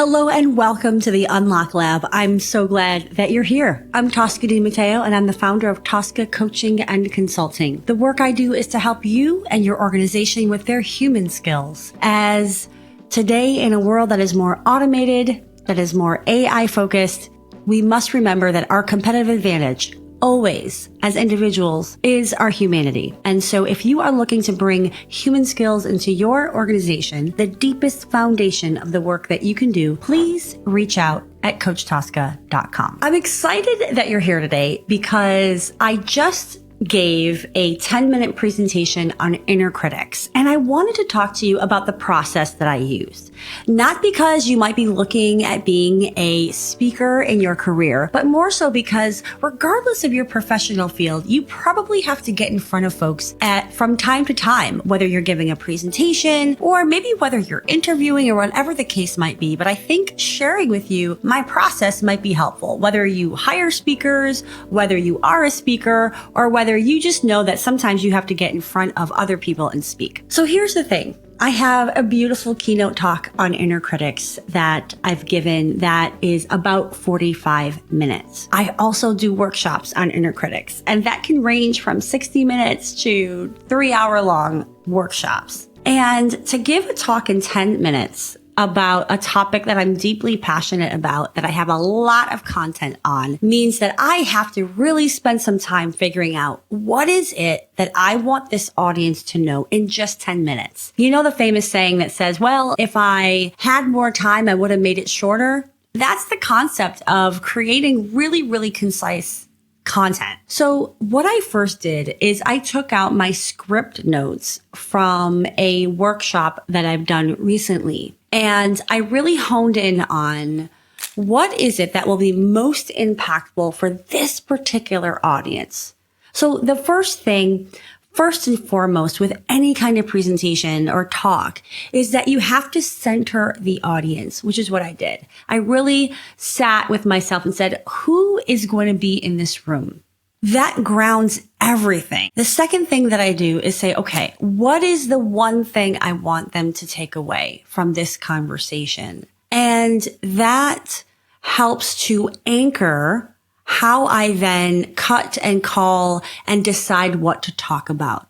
Hello and welcome to the Unlock Lab. I'm so glad that you're here. I'm Tosca DiMatteo and I'm the founder of Tosca Coaching and Consulting. The work I do is to help you and your organization with their human skills. As today, in a world that is more automated, that is more AI focused, we must remember that our competitive advantage always, as individuals, is our humanity. And so if you are looking to bring human skills into your organization, the deepest foundation of the work that you can do, please reach out at CoachTosca.com. I'm excited that you're here today because I just gave a 10-minute presentation on inner critics. And I wanted to talk to you about the process that I used. Not because you might be looking at being a speaker in your career, but more so because regardless of your professional field, you probably have to get in front of folks from time to time, whether you're giving a presentation or maybe whether you're interviewing or whatever the case might be. But I think sharing with you my process might be helpful, whether you hire speakers, whether you are a speaker, or whether you just know that sometimes you have to get in front of other people and speak. So here's the thing. I have a beautiful keynote talk on inner critics that I've given that is about 45 minutes. I also do workshops on inner critics, and that can range from 60 minutes to 3-hour-long workshops. And to give a talk in 10 minutes about a topic that I'm deeply passionate about, that I have a lot of content on, means that I have to really spend some time figuring out what is it that I want this audience to know in just 10 minutes. You know the famous saying that says, well, if I had more time, I would have made it shorter. That's the concept of creating really, really concise content. So what I first did is I took out my script notes from a workshop that I've done recently. And I really honed in on what is it that will be most impactful for this particular audience. So the first thing, first and foremost, with any kind of presentation or talk is that you have to center the audience, which is what I did. I really sat with myself and said, who is going to be in this room? That grounds everything. The second thing that I do is say, okay, what is the one thing I want them to take away from this conversation? And that helps to anchor how I then cut and call and decide what to talk about.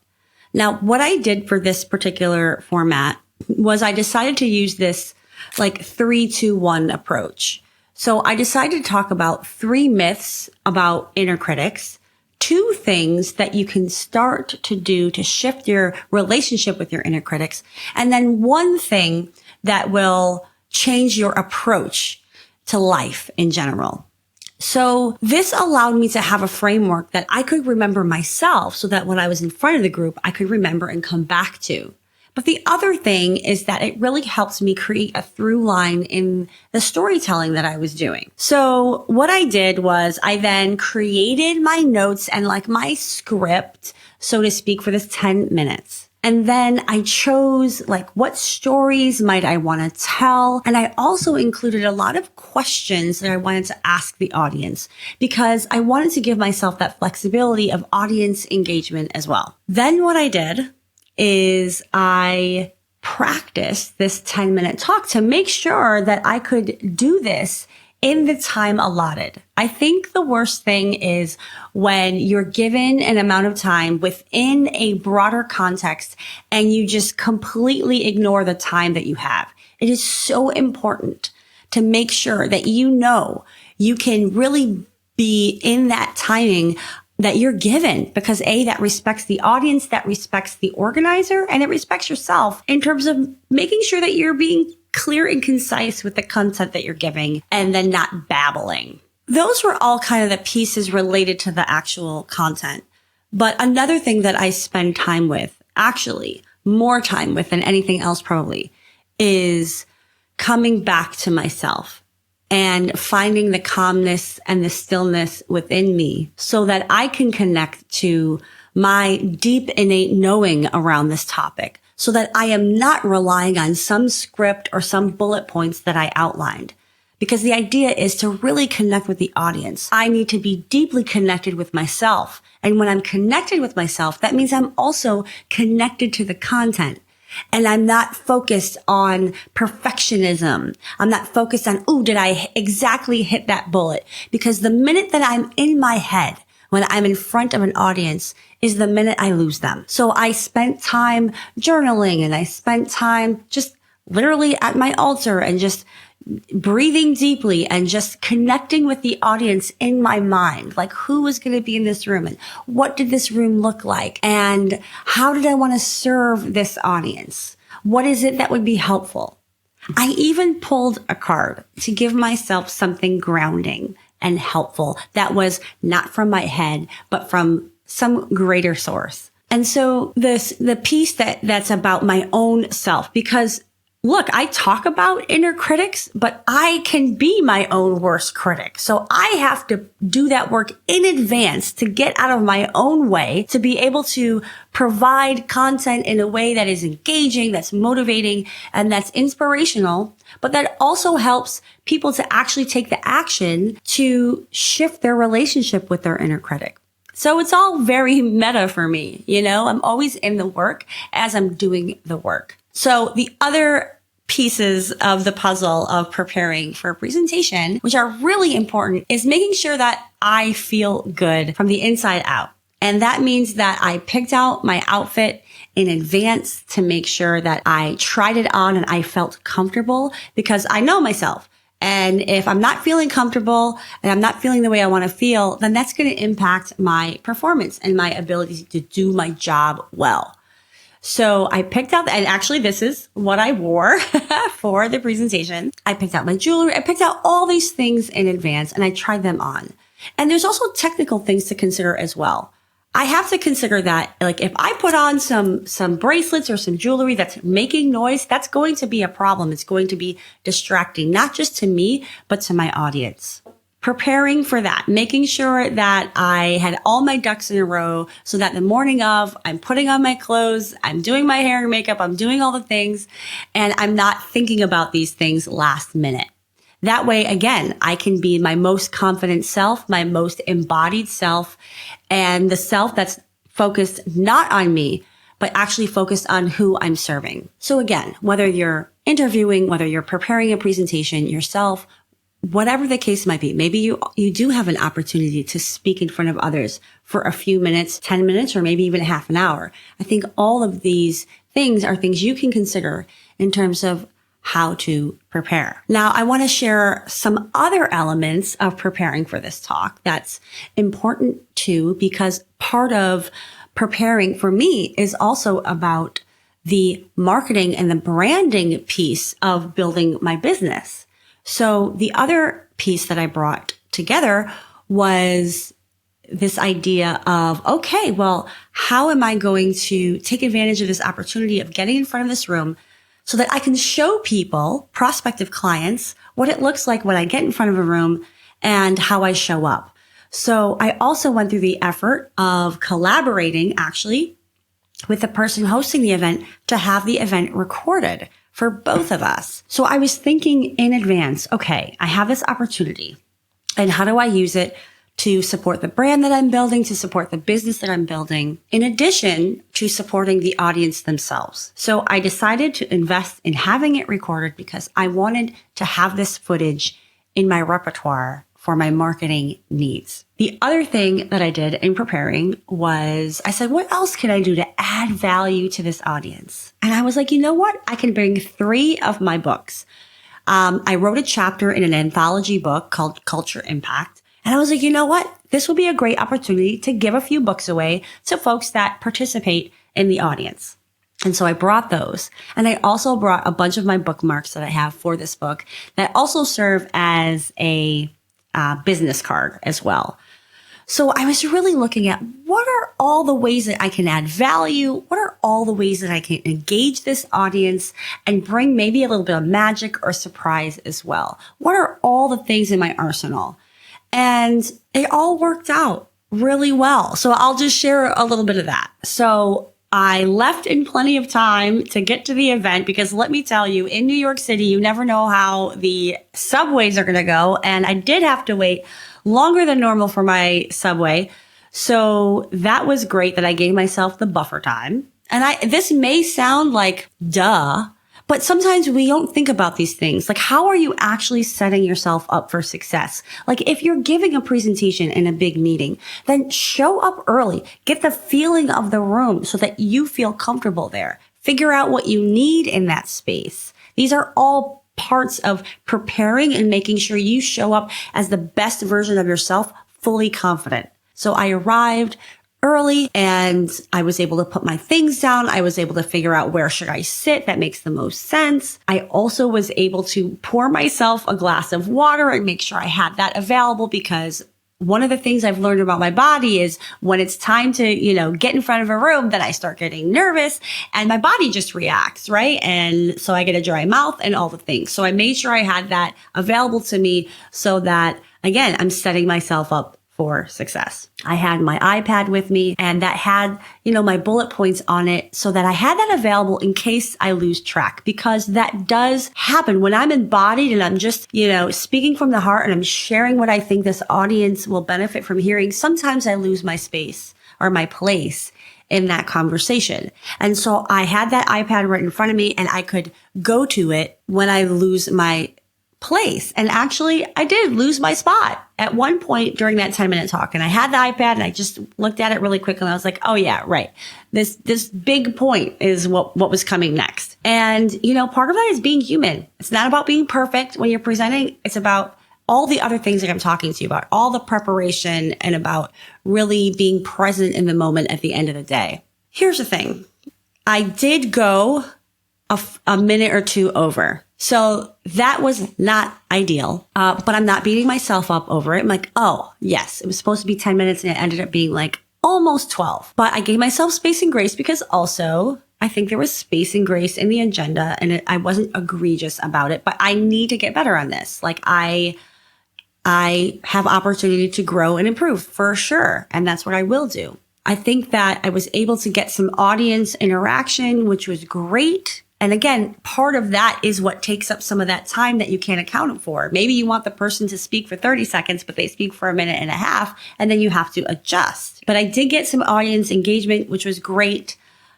Now, what I did for this particular format was I decided to use this like 3-2-1 approach. So I decided to talk about 3 myths about inner critics, 2 things that you can start to do to shift your relationship with your inner critics, and then 1 thing that will change your approach to life in general. So this allowed me to have a framework that I could remember myself so that when I was in front of the group, I could remember and come back to. But the other thing is that it really helps me create a through line in the storytelling that I was doing. So what I did was I then created my notes and like my script, so to speak, for this 10 minutes. And then I chose like what stories might I want to tell. And I also included a lot of questions that I wanted to ask the audience because I wanted to give myself that flexibility of audience engagement as well. Then what I did is I practiced this 10-minute talk to make sure that I could do this in the time allotted. I think the worst thing is when you're given an amount of time within a broader context and you just completely ignore the time that you have. It is so important to make sure that you know you can really be in that timing that you're given, because A, that respects the audience, that respects the organizer, and it respects yourself in terms of making sure that you're being clear and concise with the content that you're giving and then not babbling. Those were all kind of the pieces related to the actual content. But another thing that I spend time with, actually more time with than anything else probably, is coming back to myself and finding the calmness and the stillness within me so that I can connect to my deep innate knowing around this topic so that I am not relying on some script or some bullet points that I outlined. Because the idea is to really connect with the audience. I need to be deeply connected with myself. And when I'm connected with myself, that means I'm also connected to the content. And I'm not focused on perfectionism. I'm not focused on, oh, did I exactly hit that bullet? Because the minute that I'm in my head, when I'm in front of an audience, is the minute I lose them. So I spent time journaling, and I spent time just literally at my altar and just breathing deeply and just connecting with the audience in my mind. Like, who was going to be in this room, and what did this room look like? And how did I want to serve this audience? What is it that would be helpful? I even pulled a card to give myself something grounding and helpful that was not from my head, but from some greater source. And so the piece that's about my own self, because look, I talk about inner critics, but I can be my own worst critic. So I have to do that work in advance to get out of my own way, to be able to provide content in a way that is engaging, that's motivating, and that's inspirational, but that also helps people to actually take the action to shift their relationship with their inner critic. So it's all very meta for me. I'm always in the work as I'm doing the work. So the other pieces of the puzzle of preparing for a presentation, which are really important, is making sure that I feel good from the inside out. And that means that I picked out my outfit in advance to make sure that I tried it on and I felt comfortable, because I know myself. And if I'm not feeling comfortable and I'm not feeling the way I want to feel, then that's going to impact my performance and my ability to do my job well. So I picked out, and actually this is what I wore for the presentation. I picked out my jewelry. I picked out all these things in advance and I tried them on. And there's also technical things to consider as well. I have to consider that, like, if I put on some bracelets or some jewelry that's making noise, that's going to be a problem. It's going to be distracting, not just to me, but to my audience. Preparing for that, making sure that I had all my ducks in a row so that the morning of, I'm putting on my clothes, I'm doing my hair and makeup, I'm doing all the things, and I'm not thinking about these things last minute. That way, again, I can be my most confident self, my most embodied self, and the self that's focused not on me, but actually focused on who I'm serving. So again, whether you're interviewing, whether you're preparing a presentation yourself, whatever the case might be, maybe you do have an opportunity to speak in front of others for a few minutes, 10 minutes, or maybe even half an hour. I think all of these things are things you can consider in terms of how to prepare. Now, I want to share some other elements of preparing for this talk that's important too, because part of preparing for me is also about the marketing and the branding piece of building my business. So the other piece that I brought together was this idea of, okay, well, how am I going to take advantage of this opportunity of getting in front of this room so that I can show people, prospective clients, what it looks like when I get in front of a room and how I show up. So I also went through the effort of collaborating actually with the person hosting the event to have the event recorded for both of us. So I was thinking in advance, okay, I have this opportunity, and how do I use it to support the brand that I'm building, to support the business that I'm building, in addition to supporting the audience themselves. So I decided to invest in having it recorded because I wanted to have this footage in my repertoire for my marketing needs. The other thing that I did in preparing was I said, what else can I do to add value to this audience? And I was like, you know what? I can bring 3 of my books. I wrote a chapter in an anthology book called Culture Impact. And I was like, you know what? This will be a great opportunity to give a few books away to folks that participate in the audience. And so I brought those. And I also brought a bunch of my bookmarks that I have for this book that also serve as a business card as well. So I was really looking at what are all the ways that I can add value? What are all the ways that I can engage this audience and bring maybe a little bit of magic or surprise as well? What are all the things in my arsenal? And it all worked out really well. So I'll just share a little bit of that. So I left in plenty of time to get to the event because let me tell you, in New York City, you never know how the subways are going to go. And I did have to wait longer than normal for my subway. So that was great that I gave myself the buffer time. And this may sound like duh, but sometimes we don't think about these things. Like, how are you actually setting yourself up for success? Like, if you're giving a presentation in a big meeting, then show up early. Get the feeling of the room so that you feel comfortable there. Figure out what you need in that space. These are all parts of preparing and making sure you show up as the best version of yourself, fully confident. So I arrived early and I was able to put my things down. I was able to figure out where should I sit that makes the most sense. I also was able to pour myself a glass of water and make sure I had that available, because one of the things I've learned about my body is when it's time to, get in front of a room, then I start getting nervous and my body just reacts, right? And so I get a dry mouth and all the things. So I made sure I had that available to me so that, again, I'm setting myself up for success. I had my iPad with me and that had, my bullet points on it so that I had that available in case I lose track, because that does happen when I'm embodied and I'm just, speaking from the heart and I'm sharing what I think this audience will benefit from hearing. Sometimes I lose my space or my place in that conversation. And so I had that iPad right in front of me and I could go to it when I lose my place. And actually, I did lose my spot at one point during that 10-minute talk. And I had the iPad and I just looked at it really quick and I was like, oh yeah, right. This big point is what was coming next. And, part of that is being human. It's not about being perfect when you're presenting. It's about all the other things that I'm talking to you about, all the preparation and about really being present in the moment at the end of the day. Here's the thing. I did go a minute or two over. So that was not ideal, but I'm not beating myself up over it. I'm like, oh, yes, it was supposed to be 10 minutes and it ended up being like almost 12. But I gave myself space and grace because also I think there was space and grace in the agenda and I wasn't egregious about it, but I need to get better on this. Like I have opportunity to grow and improve for sure. And that's what I will do. I think that I was able to get some audience interaction, which was great. And again, part of that is what takes up some of that time that you can't account for. Maybe you want the person to speak for 30 seconds, but they speak for a minute and a half, and then you have to adjust. But I did get some audience engagement, which was great,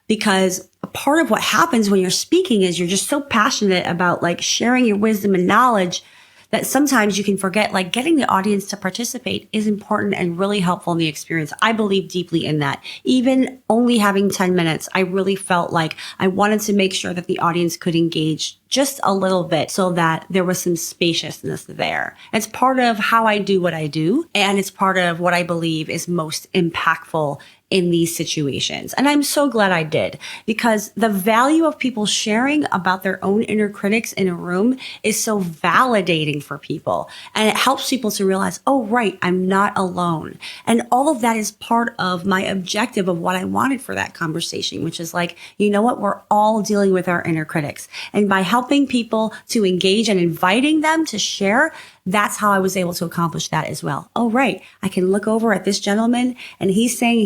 because a part of what happens when you're speaking is you're just so passionate about like sharing your wisdom and knowledge that sometimes you can forget, like getting the audience to participate is important and really helpful in the experience. I believe deeply in that. Even only having 10 minutes, I really felt like I wanted to make sure that the audience could engage just a little bit so that there was some spaciousness there. It's part of how I do what I do, and it's part of what I believe is most impactful in these situations. And I'm so glad I did, because the value of people sharing about their own inner critics in a room is so validating for people. And it helps people to realize, oh, right, I'm not alone. And all of that is part of my objective of what I wanted for that conversation, which is like, you know what, we're all dealing with our inner critics. And by helping people to engage and inviting them to share, that's how I was able to accomplish that as well. Oh, right. I can look over at this gentleman and he's saying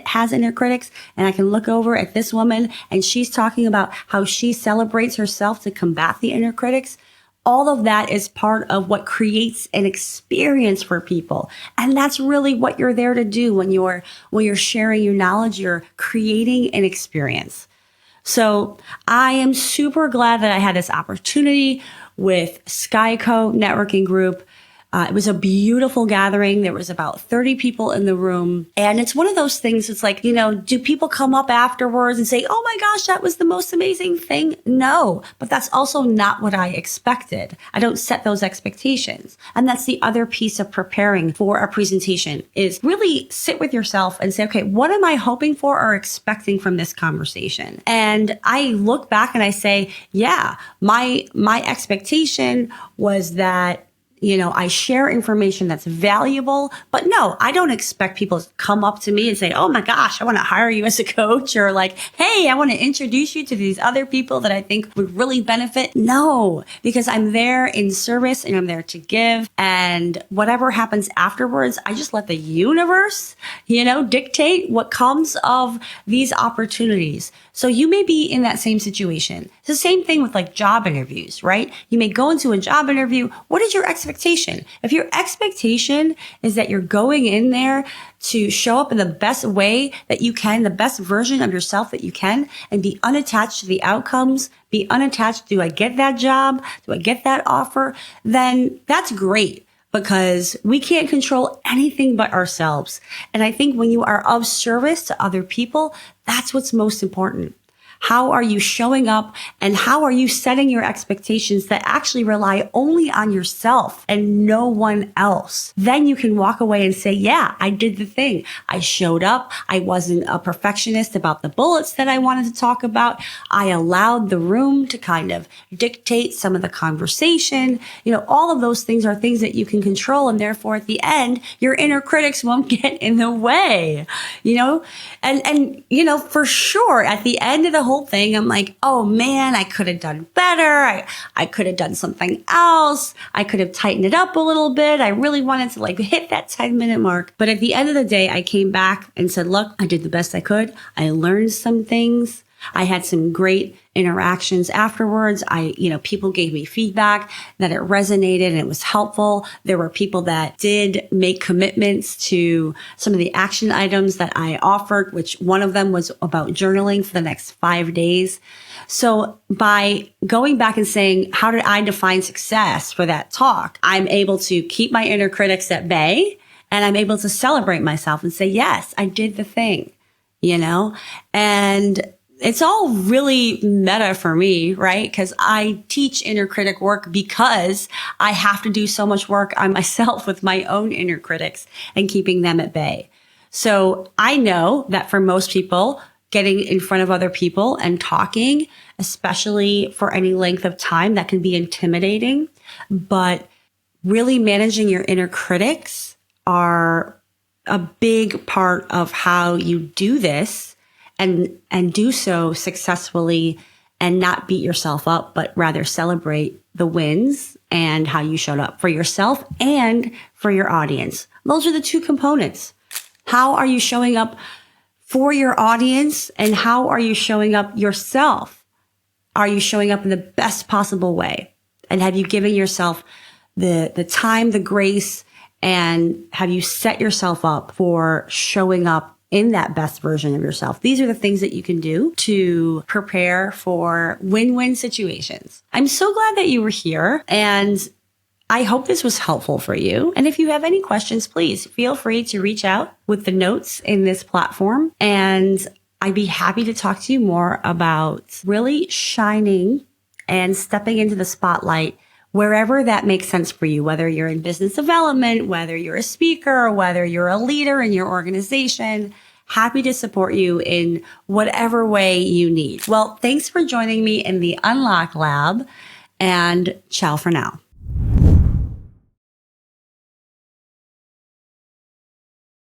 has inner critics. And I can look over at this woman and she's talking about how she celebrates herself to combat the inner critics. All of that is part of what creates an experience for people. And that's really what you're there to do when you're sharing your knowledge. You're creating an experience. So I am super glad that I had this opportunity with Skyco Networking Group. It was a beautiful gathering. There was about 30 people in the room. And it's one of those things, it's like, do people come up afterwards and say, oh my gosh, that was the most amazing thing? No, but that's also not what I expected. I don't set those expectations. And that's the other piece of preparing for a presentation, is really sit with yourself and say, okay, what am I hoping for or expecting from this conversation? And I look back and I say, yeah, my expectation was that I share information that's valuable, but no, I don't expect people to come up to me and say, oh my gosh, I want to hire you as a coach, or like, hey, I want to introduce you to these other people that I think would really benefit. No, because I'm there in service and I'm there to give, and whatever happens afterwards, I just let the universe, dictate what comes of these opportunities. So you may be in that same situation. It's the same thing with like job interviews, right? You may go into a job interview. What is your expectation expectation. If your expectation is that you're going in there to show up in the best way that you can, the best version of yourself that you can, and be unattached to the outcomes, be unattached, do I get that job? Do I get that offer? Then that's great, because we can't control anything but ourselves. And I think when you are of service to other people, that's what's most important. How are you showing up, and how are you setting your expectations that actually rely only on yourself and no one else? Then you can walk away and say, yeah, I did the thing. I showed up. I wasn't a perfectionist about the bullets that I wanted to talk about. I allowed the room to kind of dictate some of the conversation. All of those things are things that you can control. And therefore, at the end, your inner critics won't get in the way, and for sure, at the end of the whole thing, I'm like, oh man, I could have done better. I could have done something else. I could have tightened it up a little bit. I really wanted to hit that 10-minute mark. But at the end of the day, I came back and said, look, I did the best I could. I learned some things. I had some great interactions afterwards. People gave me feedback that it resonated and it was helpful. There were people that did make commitments to some of the action items that I offered, which one of them was about journaling for the next 5 days. So by going back and saying, how did I define success for that talk? I'm able to keep my inner critics at bay, and I'm able to celebrate myself and say, yes, I did the thing, and it's all really meta for me, right? Because I teach inner critic work because I have to do so much work on myself with my own inner critics and keeping them at bay. So I know that for most people, getting in front of other people and talking, especially for any length of time, that can be intimidating. But really managing your inner critics are a big part of how you do this. And do so successfully and not beat yourself up, but rather celebrate the wins and how you showed up for yourself and for your audience. Those are the two components. How are you showing up for your audience, and how are you showing up yourself? Are you showing up in the best possible way? And have you given yourself the time, the grace, and have you set yourself up for showing up in that best version of yourself? These are the things that you can do to prepare for win-win situations. I'm so glad that you were here, and I hope this was helpful for you. And if you have any questions, please feel free to reach out with the notes in this platform, and I'd be happy to talk to you more about really shining and stepping into the spotlight wherever that makes sense for you, whether you're in business development, whether you're a speaker, whether you're a leader in your organization. Happy to support you in whatever way you need. Well, thanks for joining me in the Unlock Lab, and ciao for now.